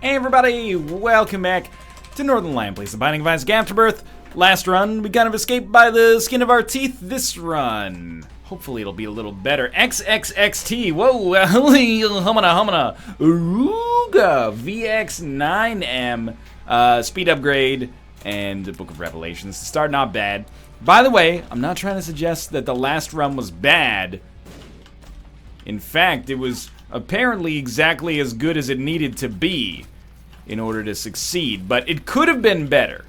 Hey everybody, welcome back to Northern Lion Place, the Binding of Isaac Afterbirth. Last run, we kind of escaped by the skin of our teeth. This run, hopefully it'll be a little better. XXXT, whoa, humana, Ruga, VX9M, speed upgrade, and the Book of Revelations. The start not bad. By the way, I'm not trying to suggest that the last run was bad. In fact, it was apparently exactly as good as it needed to be in order to succeed, but it could have been better.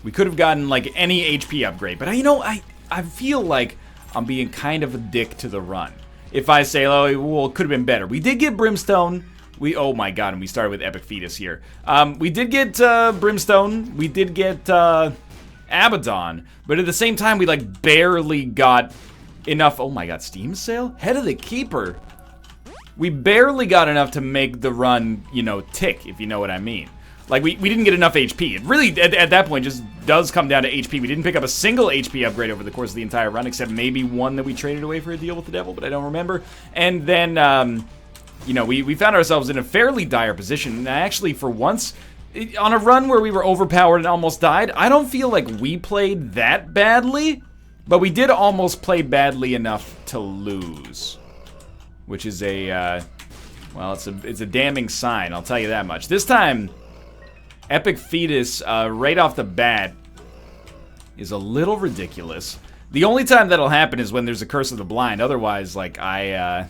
We could have gotten like any HP upgrade, but I feel like I'm being kind of a dick to the run if I say, oh, well, it could have been better. We did get Brimstone. Oh my god, and we started with Epic Fetus here. We did get Brimstone. We did get Abaddon, but at the same time, we like barely got enough. Oh my god, Steam sale? Head of the Keeper. We barely got enough to make the run, tick, if you know what I mean. Like, we didn't get enough HP. It really, at that point, just does come down to HP. We didn't pick up a single HP upgrade over the course of the entire run, except maybe one that we traded away for a deal with the devil, but I don't remember. And then, we found ourselves in a fairly dire position. And actually, for once, on a run where we were overpowered and almost died, I don't feel like we played that badly. But we did almost play badly enough to lose, which is it's a damning sign, I'll tell you that much. This time, Epic Fetus, right off the bat, is a little ridiculous. The only time that'll happen is when there's a Curse of the Blind. Otherwise, like, I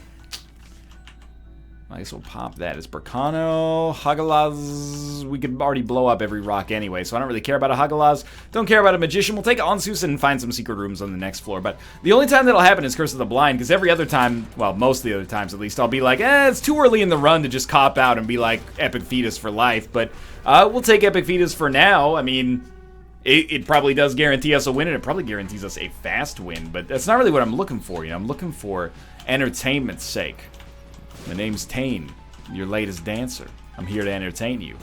guess we'll pop that as Berkano, Hagalaz. We could already blow up every rock anyway, so I don't really care about a Hagalaz. Don't care about a Magician. We'll take Onsus and find some secret rooms on the next floor. But the only time that'll happen is Curse of the Blind, because every other time, well, most of the other times at least, I'll be like, it's too early in the run to just cop out and be like Epic Fetus for life. But we'll take Epic Fetus for now. I mean, it probably does guarantee us a win, and it probably guarantees us a fast win. But that's not really what I'm looking for. I'm looking for entertainment's sake. My name's Tane, your latest dancer. I'm here to entertain you.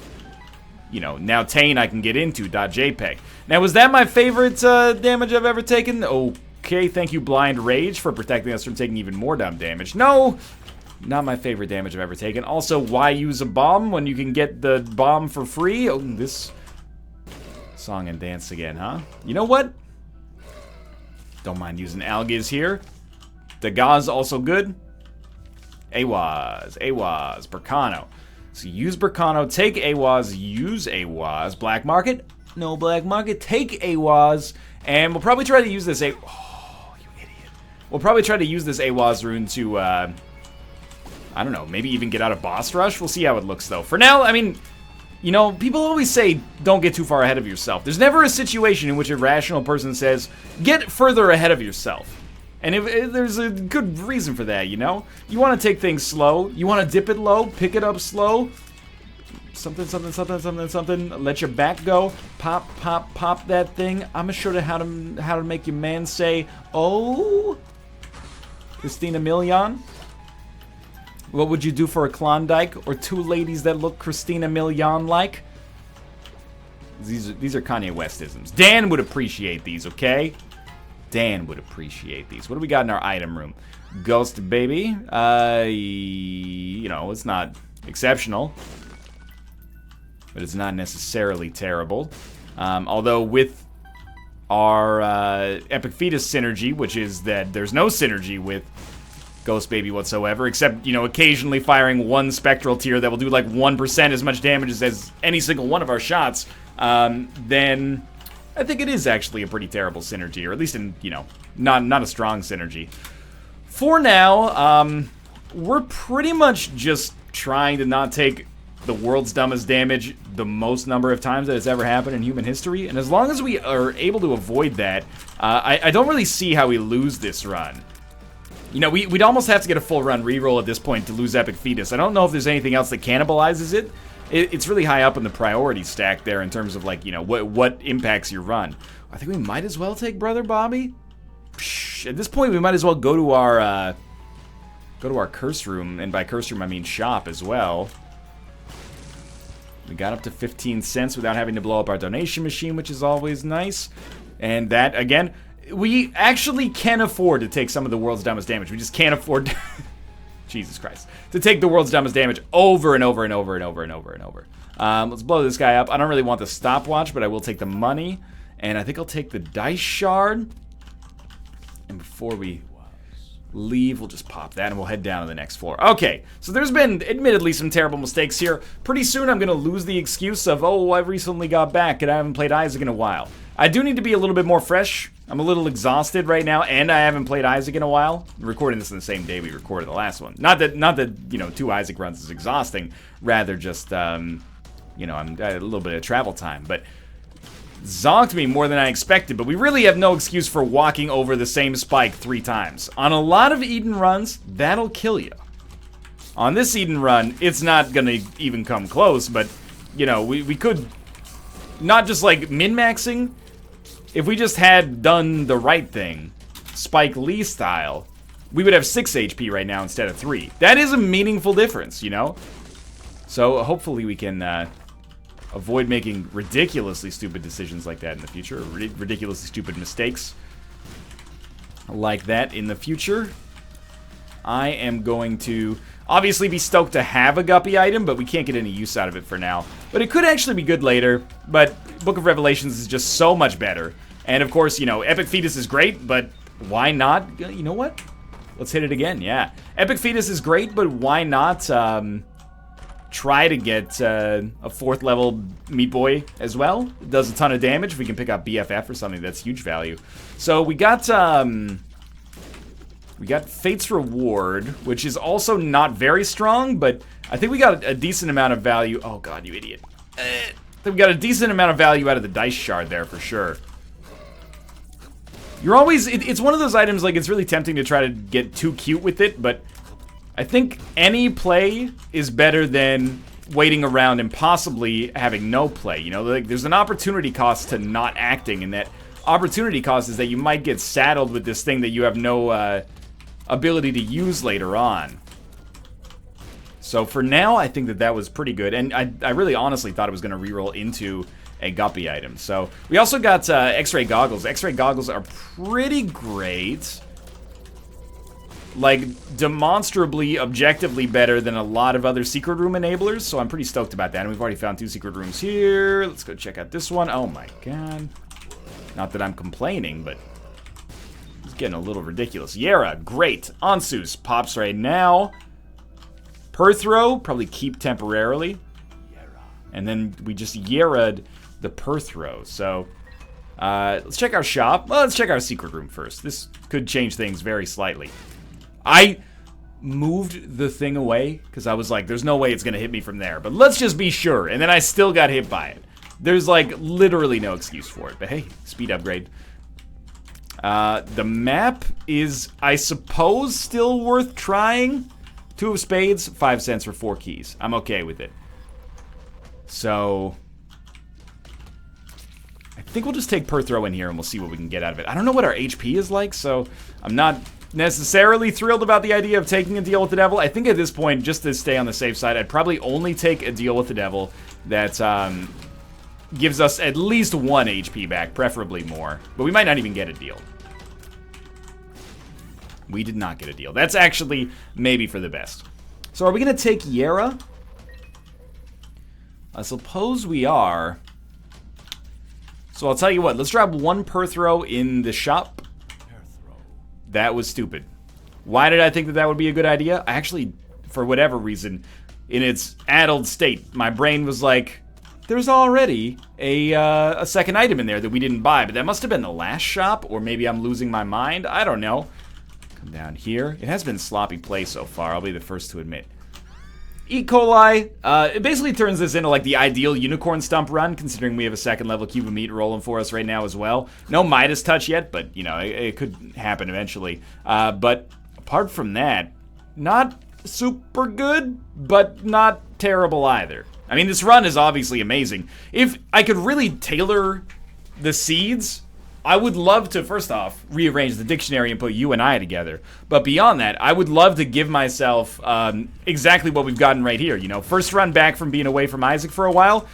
Now Tane I can get into, .jpg. Now, was that my favorite damage I've ever taken? Okay, thank you, Blind Rage, for protecting us from taking even more dumb damage. No, not my favorite damage I've ever taken. Also, why use a bomb when you can get the bomb for free? Oh, this song and dance again, huh? You know what? Don't mind using Algiz here. Dagaz also good. Awaz, Berkano. So use Berkano, take Awaz, use Awaz. Black Market, no Black Market, take Awaz. And we'll probably try to use this oh, you idiot. We'll probably try to use this Awaz rune to, I don't know, maybe even get out of boss rush. We'll see how it looks, though. For now, I mean, people always say don't get too far ahead of yourself. There's never a situation in which a rational person says, get further ahead of yourself. And if there's a good reason for that, You want to take things slow. You want to dip it low, pick it up slow. Something. Let your back go. Pop, pop, pop that thing. I'm going to show you how to make your man say, oh, Christina Milian. What would you do for a Klondike or two ladies that look Christina Milian-like? These are Kanye West-isms. Dan would appreciate these, okay? Dan would appreciate these. What do we got in our item room? Ghost Baby. It's not exceptional, but it's not necessarily terrible. Although with our Epic Fetus synergy, which is that there's no synergy with Ghost Baby whatsoever, except, occasionally firing one spectral tier that will do like 1% as much damage as any single one of our shots, then I think it is actually a pretty terrible synergy, or at least not a strong synergy. For now, we're pretty much just trying to not take the world's dumbest damage the most number of times that it's ever happened in human history, and as long as we are able to avoid that, I don't really see how we lose this run. We'd almost have to get a full run reroll at this point to lose Epic Fetus. I don't know if there's anything else that cannibalizes it. It's really high up in the priority stack there in terms of, like, what impacts your run. I think we might as well take Brother Bobby. At this point, we might as well go to our curse room, and by curse room I mean shop as well. We got up to 15 cents without having to blow up our donation machine, which is always nice. And that, again, we actually can afford to take some of the world's dumbest damage. We just can't afford to Jesus Christ. To take the world's dumbest damage over and over and over and over and over and over. Let's blow this guy up. I don't really want the stopwatch, but I will take the money. And I think I'll take the dice shard. And before we leave, we'll just pop that and we'll head down to the next floor. Okay, so there's been admittedly some terrible mistakes here. Pretty soon I'm going to lose the excuse of, oh, I recently got back and I haven't played Isaac in a while. I do need to be a little bit more fresh. I'm a little exhausted right now, and I haven't played Isaac in a while. I'm recording this on the same day we recorded the last one. Not that you know, 2 Isaac runs is exhausting. Rather just, you know, I'm got a little bit of travel time. But zonked me more than I expected, but we really have no excuse for walking over the same spike 3 times. On a lot of Eden runs, that'll kill you. On this Eden run, it's not gonna even come close, but, you know, we could, not just like min-maxing, if we just had done the right thing, Spike Lee style, we would have 6 HP right now instead of 3. That is a meaningful difference, you know? So hopefully we can avoid making ridiculously stupid decisions like that in the future, ridiculously stupid mistakes like that in the future. I am going to obviously be stoked to have a guppy item, but we can't get any use out of it for now. But it could actually be good later, but Book of Revelations is just so much better. And of course, you know, Epic Fetus is great, but why not? You know what? Let's hit it again, yeah. Epic Fetus is great, but why not try to get a 4th level Meat Boy as well? It does a ton of damage. We can pick up BFF or something, that's huge value. So we got Fate's Reward, which is also not very strong, but I think we got a decent amount of value. Oh god, you idiot. I think we got a decent amount of value out of the dice shard there for sure. You're always, it's one of those items, like, it's really tempting to try to get too cute with it, but I think any play is better than waiting around and possibly having no play. You know, like, there's an opportunity cost to not acting, and that opportunity cost is that you might get saddled with this thing that you have no ability to use later on. So for now, I think that was pretty good, and I really honestly thought it was going to reroll into a guppy item. So we also got X-ray goggles. X-ray goggles are pretty great. Like, demonstrably, objectively better than a lot of other secret room enablers, so I'm pretty stoked about that. And we've already found 2 secret rooms here. Let's go check out this one. Oh my god. Not that I'm complaining, but it's getting a little ridiculous. Yera, great. Ansus pops right now. Perthro, probably keep temporarily. And then we just Yera'd the Perthro. So, let's check our shop. Well, let's check our secret room first. This could change things very slightly. I moved the thing away because I was like, there's no way it's going to hit me from there. But let's just be sure. And then I still got hit by it. There's, like, literally no excuse for it. But hey, speed upgrade. The map is, I suppose, still worth trying. 2 of spades, 5 cents for 4 keys. I'm okay with it. So I think we'll just take Perthro in here and we'll see what we can get out of it. I don't know what our HP is like, so I'm not necessarily thrilled about the idea of taking a deal with the devil. I think at this point, just to stay on the safe side, I'd probably only take a deal with the devil that gives us at least 1 HP back, preferably more. But we might not even get a deal. We did not get a deal. That's actually maybe for the best. So are we going to take Yera? I suppose we are. So I'll tell you what, let's drop 1 Perthro in the shop. That was stupid. Why did I think that would be a good idea? I actually, for whatever reason, in its addled state, my brain was like, there's already a second item in there that we didn't buy, but that must have been the last shop, or maybe I'm losing my mind. I don't know. Come down here. It has been sloppy play so far, I'll be the first to admit. E. coli, it basically turns this into like the ideal unicorn stump run, considering we have a 2nd level cube of meat rolling for us right now as well. No Midas touch yet, but you know, it could happen eventually. But apart from that, not super good, but not terrible either. I mean, this run is obviously amazing. If I could really tailor the seeds, I would love to, first off, rearrange the dictionary and put you and I together. But beyond that, I would love to give myself exactly what we've gotten right here. You know, first run back from being away from Isaac for a while.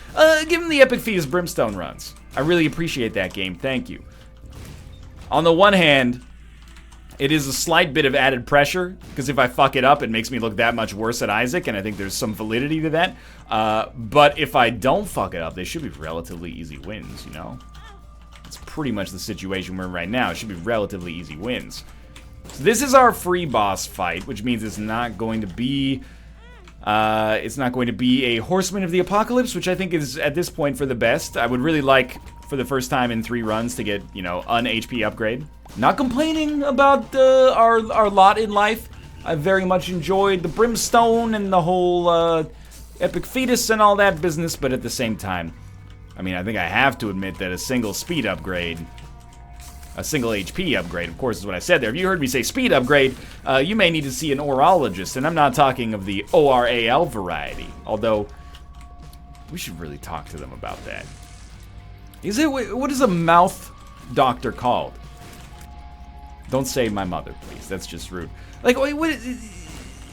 Give him the Epic Fetus Brimstone runs. I really appreciate that game. Thank you. On the one hand, It is a slight bit of added pressure, because if I fuck it up, it makes me look that much worse at Isaac, and I think there's some validity to that. But if I don't fuck it up, they should be relatively easy wins, you know? It's pretty much the situation we're in right now. It should be relatively easy wins. So this is our free boss fight, which means it's not going to be... a Horseman of the Apocalypse, which I think is, at this point, for the best. I would really like, for the first time in 3 runs, to get, you know, an HP upgrade. Not complaining about our lot in life. I very much enjoyed the Brimstone and the whole Epic Fetus and all that business, but at the same time, I mean, I think I have to admit that a single speed upgrade, a single HP upgrade, of course, is what I said there. If you heard me say speed upgrade, you may need to see an orologist, and I'm not talking of the ORAL variety, although we should really talk to them about that. What is a mouth doctor called? Don't say my mother, please. That's just rude. Like, wait, what?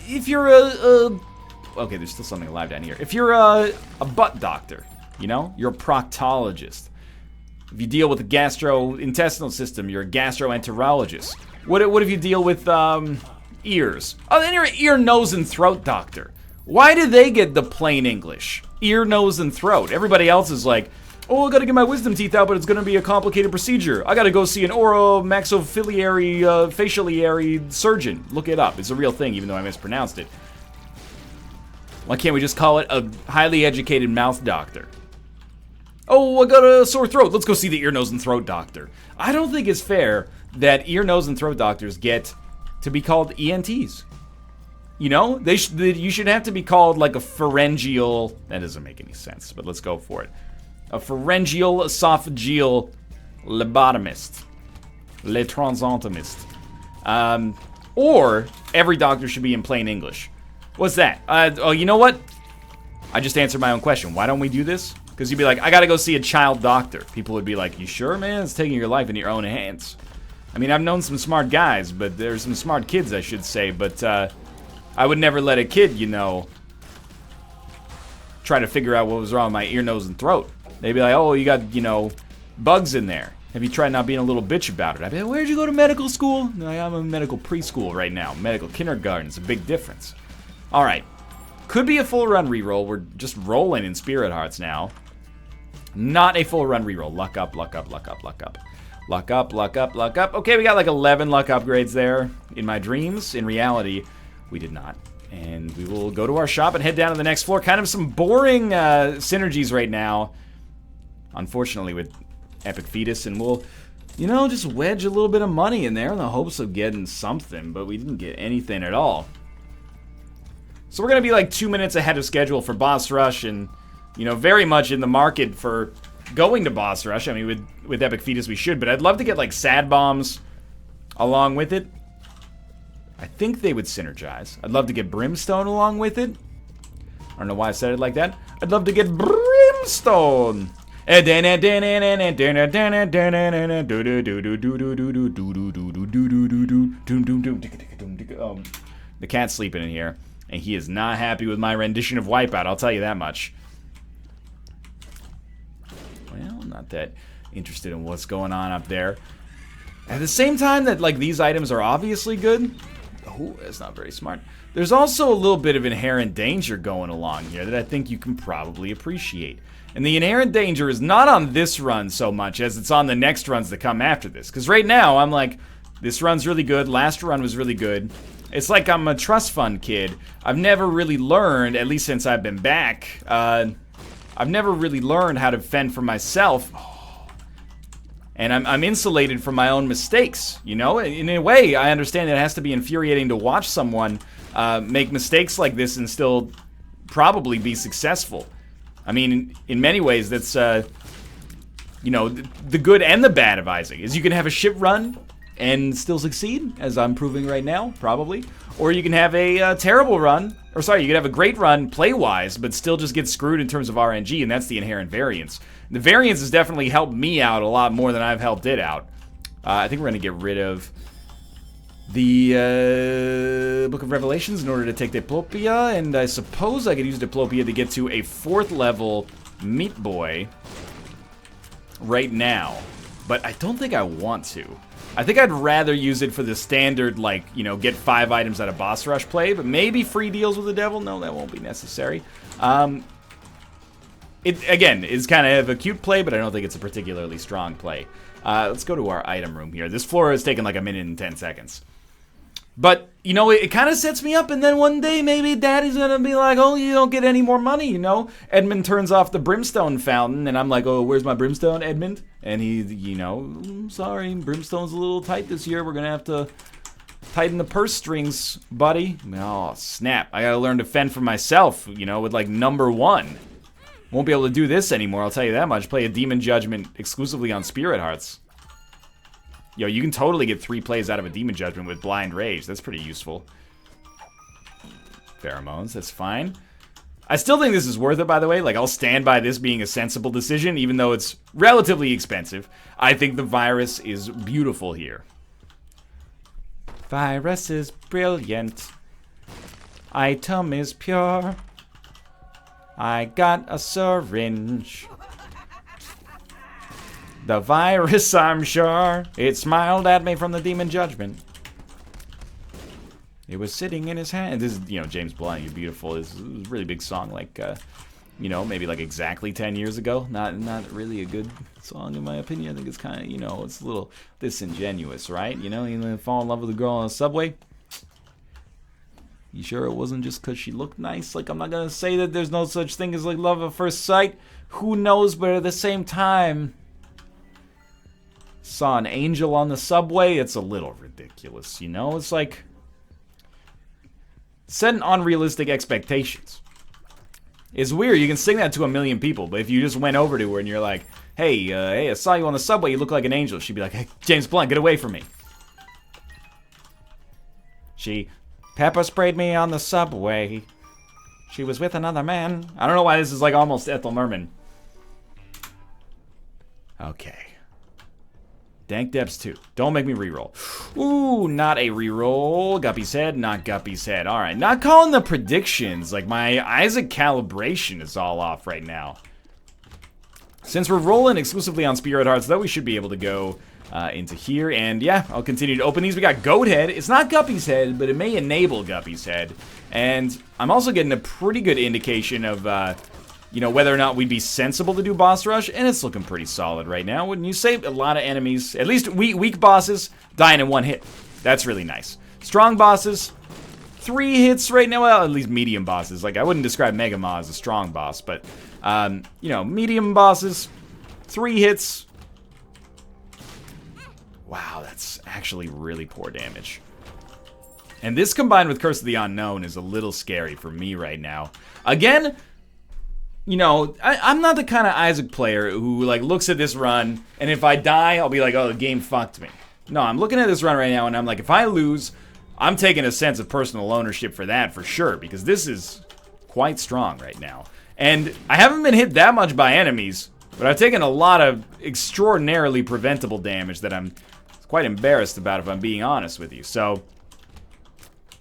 If you're okay, there's still something alive down here. If you're a butt doctor, you know, you're a proctologist. If you deal with the gastrointestinal system, you're a gastroenterologist. What if you deal with ears? Oh, then you're an ear, nose, and throat doctor. Why do they get the plain English? Ear, nose, and throat. Everybody else is like, oh, I gotta get my wisdom teeth out, but it's gonna be a complicated procedure. I gotta go see an oromaxillary facialiary surgeon. Look it up. It's a real thing, even though I mispronounced it. Why can't we just call it a highly educated mouth doctor? Oh, I got a sore throat. Let's go see the ear, nose, and throat doctor. I don't think it's fair that ear, nose, and throat doctors get to be called ENTs. You know, you should have to be called like a pharyngeal. That doesn't make any sense, but let's go for it. A pharyngeal esophageal lobotomist, transontomist, or every doctor should be in plain English. What's that? Oh, you know what? I just answered my own question. Why don't we do this? Because you'd be like, I gotta go see a child doctor. People would be like, you sure, man? It's taking your life in your own hands. I mean, I've known some smart guys, but there's some smart kids, I should say, but I would never let a kid, you know, try to figure out what was wrong with my ear, nose, and throat. They'd be like, oh, you got, you know, bugs in there. Have you tried not being a little bitch about it? I'd be like, where'd you go to medical school? No, I'm in medical preschool right now. Medical kindergarten. It's a big difference. All right. Could be a full run reroll. We're just rolling in Spirit Hearts now. Not a full run reroll. Luck up, luck up, luck up, luck up. Luck up, luck up, luck up. Okay, we got like 11 luck upgrades there in my dreams. In reality, we did not. And we will go to our shop and head down to the next floor. Kind of some boring synergies right now. Unfortunately, with Epic Fetus, and we'll, you know, just wedge a little bit of money in there in the hopes of getting something, but we didn't get anything at all. So we're going to be like 2 minutes ahead of schedule for Boss Rush, and, you know, very much in the market for going to Boss Rush. I mean, with Epic Fetus we should, but I'd love to get like Sad Bombs along with it. I think they would synergize. I'd love to get Brimstone along with it. I don't know why I said it like that. I'd love to get Brimstone. The cat's sleeping in here, and he is not happy with my rendition of Wipeout, I'll tell you that much. Well, I'm not that interested in what's going on up there. At the same time that, like, these items are obviously good. Oh, that's not very smart. There's also a little bit of inherent danger going along here that I think you can probably appreciate. And the inherent danger is not on this run so much as it's on the next runs that come after this. Because right now, I'm like, this run's really good, last run was really good. It's like I'm a trust fund kid. I've never really learned, at least since I've been back, I've never really learned how to fend for myself. And I'm insulated from my own mistakes, you know? In a way, I understand that it has to be infuriating to watch someone make mistakes like this and still probably be successful. I mean, in many ways, that's, you know, the good and the bad of Isaac. Is you can have a shit run and still succeed, as I'm proving right now, probably. Or you can have a terrible run, or sorry, you can have a great run play-wise, but still just get screwed in terms of RNG, and that's the inherent variance. The variance has definitely helped me out a lot more than I've helped it out. I think we're going to get rid of the Book of Revelations in order to take Diplopia, and I suppose I could use Diplopia to get to a 4th level Meat Boy right now, but I don't think I want to. I think I'd rather use it for the standard, like, you know, get 5 items out of boss rush play, but maybe free deals with the devil? No, that won't be necessary. It, again, is kind of a cute play, but I don't think it's a particularly strong play. Let's go to our item room here. This floor has taken like a minute and 10 seconds. But, you know, it kind of sets me up, and then one day maybe Daddy's going to be like, oh, you don't get any more money, you know? Edmund turns off the brimstone fountain, and I'm like, oh, where's my brimstone, Edmund? And he, you know, sorry, brimstone's a little tight this year. We're going to have to tighten the purse strings, buddy. Oh, snap. I got to learn to fend for myself, you know, with, like, number 1. Won't be able to do this anymore, I'll tell you that much. Play a Demon Judgment exclusively on Spirit Hearts. Yo, you can totally get 3 plays out of a Demon Judgment with Blind Rage. That's pretty useful. Pheromones, that's fine. I still think this is worth it, by the way. Like, I'll stand by this being a sensible decision, even though it's relatively expensive. I think the virus is beautiful here. Virus is brilliant. Item is pure. I got a syringe. The virus, I'm sure, it smiled at me from the Demon Judgment. It was sitting in his hand. This is, you know, James Blunt, You're Beautiful. This is a really big song, like, you know, maybe like exactly 10 years ago. Not really a good song, in my opinion. I think it's kind of, you know, it's a little disingenuous, right? You know, you fall in love with a girl on a subway. You sure it wasn't just because she looked nice? Like, I'm not going to say that there's no such thing as, like, love at first sight. Who knows, but at the same time, saw an angel on the subway. It's a little ridiculous, you know? It's like setting unrealistic expectations. It's weird. You can sing that to a million people, but if you just went over to her and you're like, hey, I saw you on the subway. You look like an angel. She'd be like, hey, James Blunt, get away from me. She pepper sprayed me on the subway. She was with another man. I don't know why this is like almost Ethel Merman. Okay. Dank Depths 2. Don't make me reroll. Ooh, not a reroll. Guppy's head, not Guppy's head. Alright, not calling the predictions. Like, my Isaac calibration is all off right now. Since we're rolling exclusively on Spirit Hearts, though, we should be able to go into here. And yeah, I'll continue to open these. We got Goat Head. It's not Guppy's head, but it may enable Guppy's head. And I'm also getting a pretty good indication of, you know, whether or not we'd be sensible to do boss rush, and it's looking pretty solid right now. Wouldn't you say? A lot of enemies, at least weak bosses, dying in 1 hit. That's really nice. Strong bosses, 3 hits right now. Well, at least medium bosses. Like, I wouldn't describe Mega Ma as a strong boss, but, you know, medium bosses, 3 hits. Wow, that's actually really poor damage. And this combined with Curse of the Unknown is a little scary for me right now. Again, you know, I'm not the kind of Isaac player who, like, looks at this run, and if I die, I'll be like, oh, the game fucked me. No, I'm looking at this run right now, and I'm like, if I lose, I'm taking a sense of personal ownership for that, for sure, because this is quite strong right now. And I haven't been hit that much by enemies, but I've taken a lot of extraordinarily preventable damage that I'm quite embarrassed about, if I'm being honest with you. So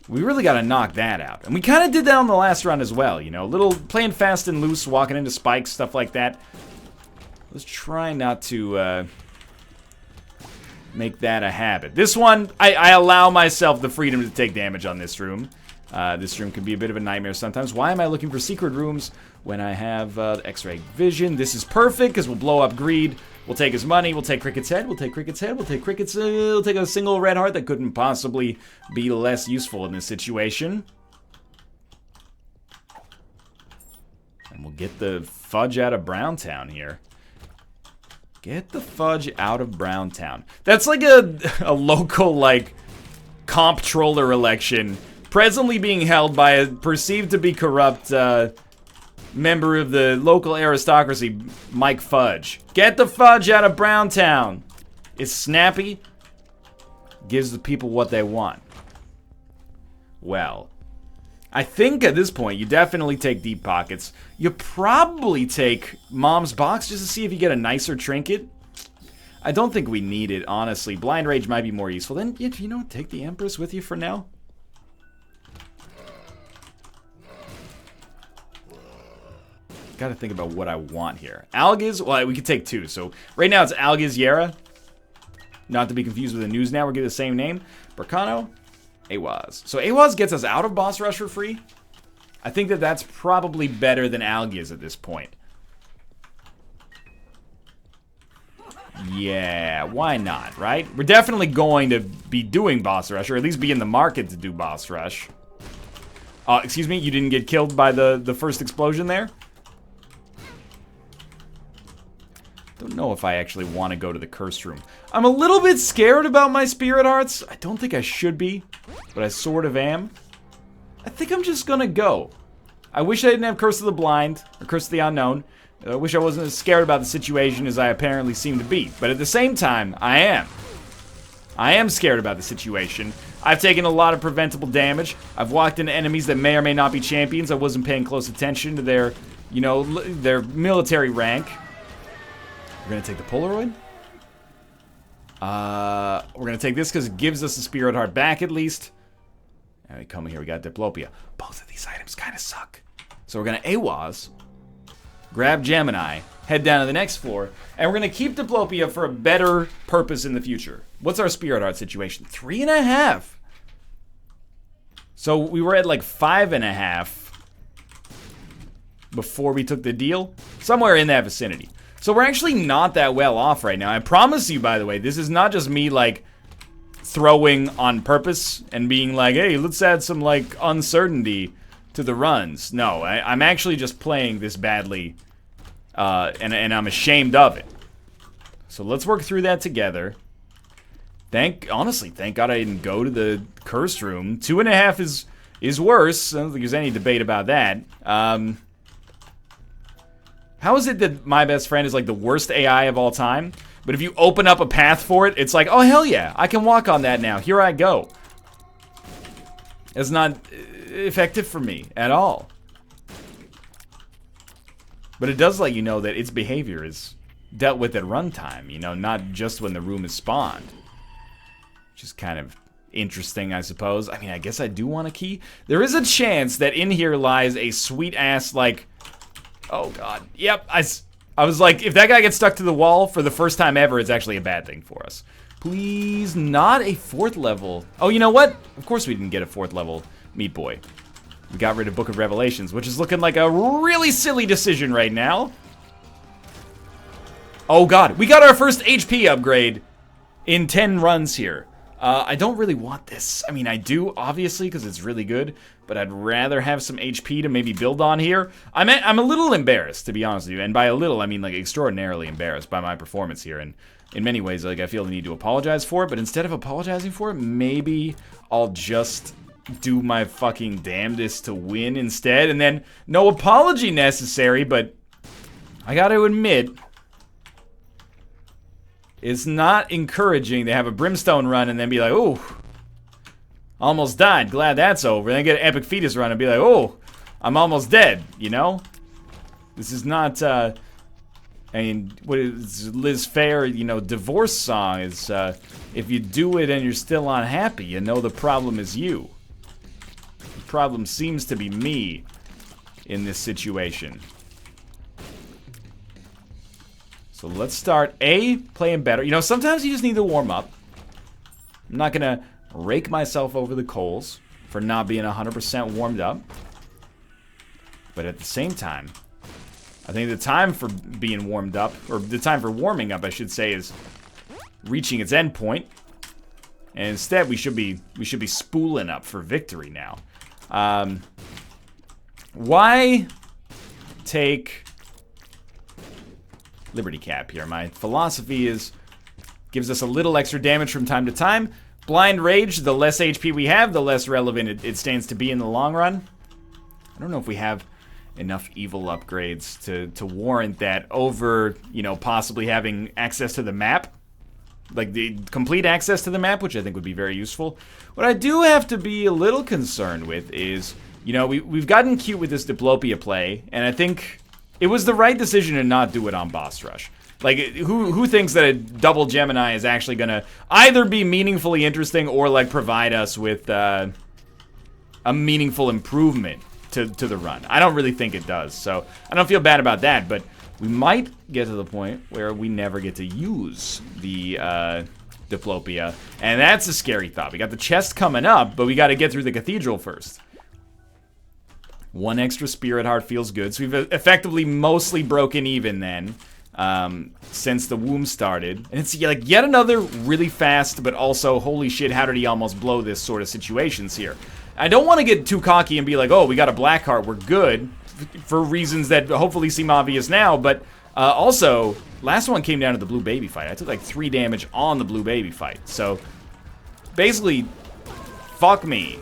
we really got to knock that out. And we kind of did that on the last run as well, you know, a little playing fast and loose, walking into spikes, stuff like that. Let's try not to make that a habit. This one, I allow myself the freedom to take damage on this room. This room can be a bit of a nightmare sometimes. Why am I looking for secret rooms when I have X-ray vision? This is perfect because we'll blow up greed. We'll take his money. We'll take Cricket's head. We'll take Cricket's head. We'll take Cricket's. We'll take a single red heart that couldn't possibly be less useful in this situation. And we'll get the fudge out of Browntown here. Get the fudge out of Browntown. That's like a local, like, comptroller election presently being held by a perceived to be corrupt member of the local aristocracy, Mike Fudge. Get the fudge out of Browntown. It's snappy. Gives the people what they want. Well, I think at this point you definitely take Deep Pockets. You probably take Mom's Box just to see if you get a nicer trinket. I don't think we need it, honestly. Blind Rage might be more useful. Then, you know, take the Empress with you for now. Gotta think about what I want here. Algiz, well, we could take 2. So right now it's Algiz Yara. not to be confused with the news now. We're getting the same name. Burkano, Awaz. So Awaz gets us out of boss rush for free. I think that that's probably better than Algia's at this point. Yeah, why not, right? We're definitely going to be doing boss rush, or at least be in the market to do boss rush. Excuse me, you didn't get killed by the first explosion there? Don't know if I actually want to go to the cursed room. I'm a little bit scared about my spirit hearts. I don't think I should be, but I sort of am. I think I'm just gonna go. I wish I didn't have Curse of the Blind, or Curse of the Unknown. I wish I wasn't as scared about the situation as I apparently seem to be. But at the same time, I am. I am scared about the situation. I've taken a lot of preventable damage. I've walked into enemies that may or may not be champions. I wasn't paying close attention to their, you know, their military rank. We're gonna take the Polaroid. We're gonna take this because it gives us the Spirit Heart back at least. And we come here, we got Diplopia. Both of these items kind of suck. So we're gonna Awaz, grab Gemini, head down to the next floor, and we're gonna keep Diplopia for a better purpose in the future. What's our Spirit Heart situation? 3.5. So we were at like 5.5 before we took the deal. Somewhere in that vicinity. So we're actually not that well off right now. I promise you, by the way, this is not just me, like, throwing on purpose and being like, hey, let's add some, like, uncertainty to the runs. No, I'm actually just playing this badly, and I'm ashamed of it. So let's work through that together. Honestly, thank God I didn't go to the cursed room. 2.5 is worse. I don't think there's any debate about that. How is it that my best friend is like the worst AI of all time? But if you open up a path for it, it's like, oh hell yeah, I can walk on that now. Here I go. It's not effective for me at all. But it does let you know that its behavior is dealt with at runtime, you know, not just when the room is spawned. Which is kind of interesting, I suppose. I mean, I guess I do want a key. There is a chance that in here lies a sweet ass, like, oh god. Yep, I was like, if that guy gets stuck to the wall for the first time ever, it's actually a bad thing for us. Please, not a 4th level. Oh, you know what? Of course we didn't get a 4th level Meat Boy. We got rid of Book of Revelations, which is looking like a really silly decision right now. Oh god, we got our first HP upgrade in 10 runs here. I don't really want this. I mean, I do, obviously, because it's really good, but I'd rather have some HP to maybe build on here. I'm a little embarrassed, to be honest with you, and by a little, I mean, like, extraordinarily embarrassed by my performance here, and in many ways, like, I feel the need to apologize for it, but instead of apologizing for it, maybe I'll just do my fucking damnedest to win instead, and then no apology necessary, but I gotta admit, it's not encouraging to have a brimstone run and then be like, oh, almost died, glad that's over. And then get an epic fetus run and be like, oh, I'm almost dead, you know? This is not, I mean, what is Liz Phair, you know, divorce song is, if you do it and you're still unhappy, you know the problem is you. The problem seems to be me in this situation. So let's start playing better. You know, sometimes you just need to warm up. I'm not gonna rake myself over the coals for not being 100% warmed up. But at the same time, I think the time for being warmed up, or the time for warming up, I should say, is reaching its end point. And instead, we should be spooling up for victory now. Why take Liberty Cap here? My philosophy is, gives us a little extra damage from time to time. Blind Rage, the less HP we have, the less relevant it stands to be in the long run. I don't know if we have enough evil upgrades to warrant that over, you know, possibly having access to the map. Like, the complete access to the map, which I think would be very useful. What I do have to be a little concerned with is, you know, we've gotten cute with this Diplopia play, and I think it was the right decision to not do it on boss rush. Like, who thinks that a double Gemini is actually gonna either be meaningfully interesting or, like, provide us with a meaningful improvement to the run? I don't really think it does, so I don't feel bad about that, but we might get to the point where we never get to use the Diplopia. And that's a scary thought. We got the chest coming up, but we got to get through the cathedral first. 1 extra spirit heart feels good. So we've effectively mostly broken even then. Since the womb started. And it's like yet another really fast, but also, holy shit, how did he almost blow this sort of situations here. I don't want to get too cocky and be like, oh, we got a black heart, we're good. For reasons that hopefully seem obvious now, but also, last one came down to the blue baby fight. I took like 3 damage on the blue baby fight. So, basically, fuck me.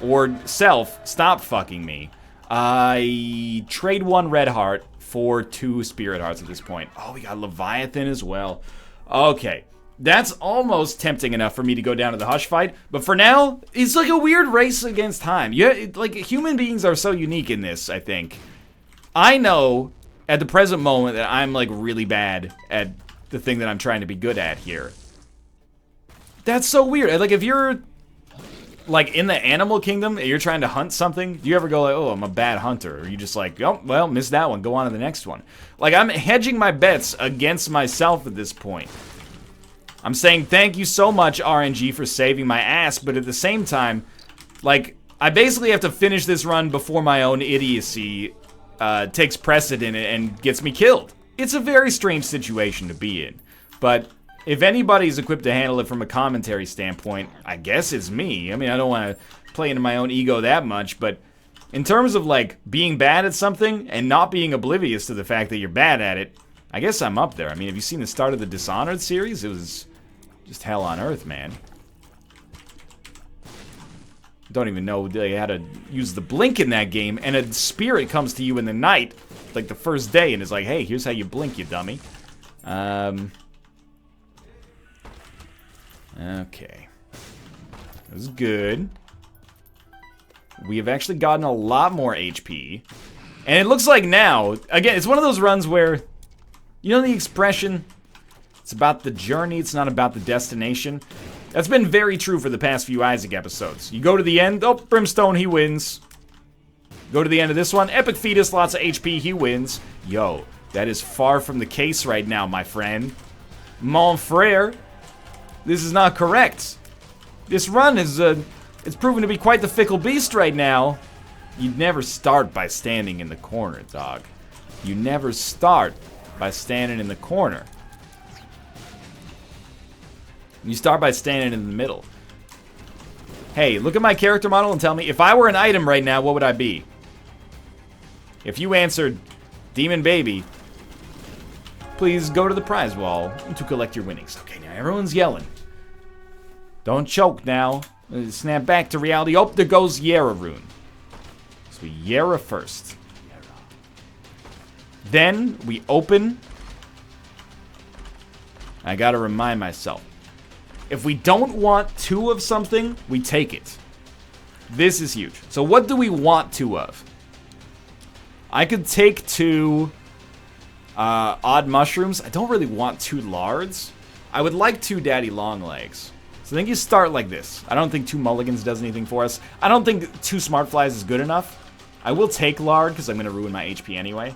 Or self, stop fucking me. I trade 1 red heart for 2 spirit hearts at this point. Oh, we got Leviathan as well. Okay. That's almost tempting enough for me to go down to the Hush fight. But for now, it's like a weird race against time. Yeah, like, human beings are so unique in this, I think. I know, at the present moment, that I'm, like, really bad at the thing that I'm trying to be good at here. That's so weird. Like, if you're, like, in the animal kingdom, and you're trying to hunt something, do you ever go like, oh, I'm a bad hunter? Or are you just like, oh, well, missed that one, go on to the next one? Like, I'm hedging my bets against myself at this point. I'm saying thank you so much, RNG, for saving my ass, but at the same time, like, I basically have to finish this run before my own idiocy takes precedent and gets me killed. It's a very strange situation to be in, but if anybody's equipped to handle it from a commentary standpoint, I guess it's me. I mean, I don't want to play into my own ego that much, but in terms of, like, being bad at something and not being oblivious to the fact that you're bad at it, I guess I'm up there. I mean, have you seen the start of the Dishonored series? It was just hell on earth, man. Don't even know how to use the blink in that game, and a spirit comes to you in the night, like the first day, and is like, hey, here's how you blink, you dummy. Okay. That was good. We have actually gotten a lot more HP. And it looks like now, again, it's one of those runs where, you know the expression, it's about the journey, it's not about the destination? That's been very true for the past few Isaac episodes. You go to the end, oh, Brimstone, he wins. Go to the end of this one, Epic Fetus, lots of HP, he wins. Yo, that is far from the case right now, my friend. Mon frere, this is not correct. This run is, it's proven to be quite the fickle beast right now. You'd never start by standing in the corner, dog. You never start by standing in the corner. You start by standing in the middle. Hey, look at my character model and tell me, if I were an item right now, what would I be? If you answered Demon Baby, please go to the prize wall to collect your winnings. Okay, now everyone's yelling. Don't choke now. Snap back to reality. Oh, there goes Yera rune. So we Yera first. Then we open. I gotta remind myself. If we don't want 2 of something, we take it. This is huge. So what do we want 2 of? I could take 2 odd mushrooms. I don't really want 2 lards. I would like 2 daddy long legs. So I think you start like this. I don't think 2 mulligans does anything for us. I don't think 2 smart flies is good enough. I will take lard because I'm going to ruin my HP anyway.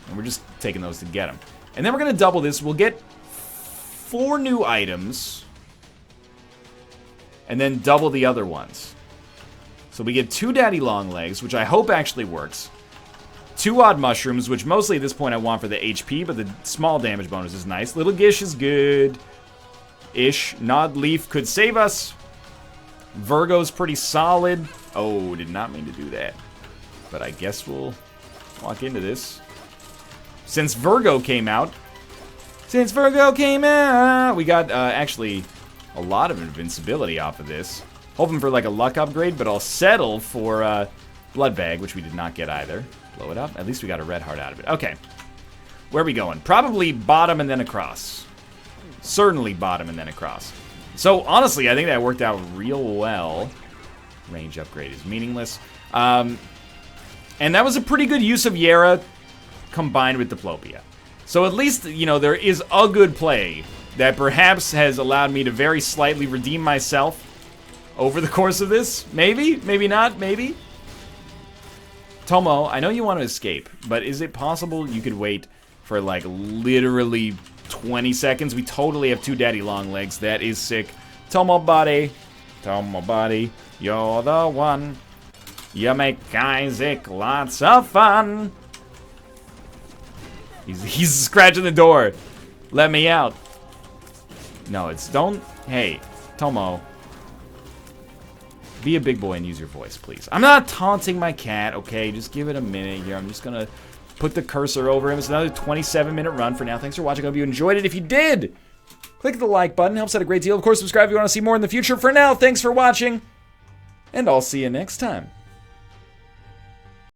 And we're just taking those to get them. And then we're going to double this. We'll get 4 new items. And then double the other ones. So we get 2 daddy long legs, which I hope actually works. 2 odd mushrooms, which mostly at this point I want for the HP, but the small damage bonus is nice. Little Gish is good. Ish. Nod Leaf could save us. Virgo's pretty solid. Oh, did not mean to do that. But I guess we'll walk into this. Since Virgo came out, we got actually a lot of invincibility off of this. Hoping for like a luck upgrade, but I'll settle for Blood Bag, which we did not get either. Blow it up. At least we got a red heart out of it. Okay. Where are we going? Probably bottom and then across. Certainly bottom and then across. So, honestly, I think that worked out real well. Range upgrade is meaningless. And that was a pretty good use of Yera combined with Diplopia. So at least, you know, there is a good play that perhaps has allowed me to very slightly redeem myself over the course of this. Maybe, maybe not, maybe. Tomo, I know you want to escape, but is it possible you could wait for, like, literally 20 seconds. We totally have 2 daddy long legs. That is sick. Tomo buddy. Tomo buddy. You're the one. You make Isaac lots of fun. He's scratching the door. Let me out. No, it's don't. Hey, Tomo. Be a big boy and use your voice, please. I'm not taunting my cat, okay? Just give it a minute here. I'm just gonna put the cursor over him. It's another 27-minute run for now. Thanks for watching. I hope you enjoyed it. If you did, click the like button. Helps out a great deal. Of course, subscribe if you want to see more in the future. For now, thanks for watching, and I'll see you next time.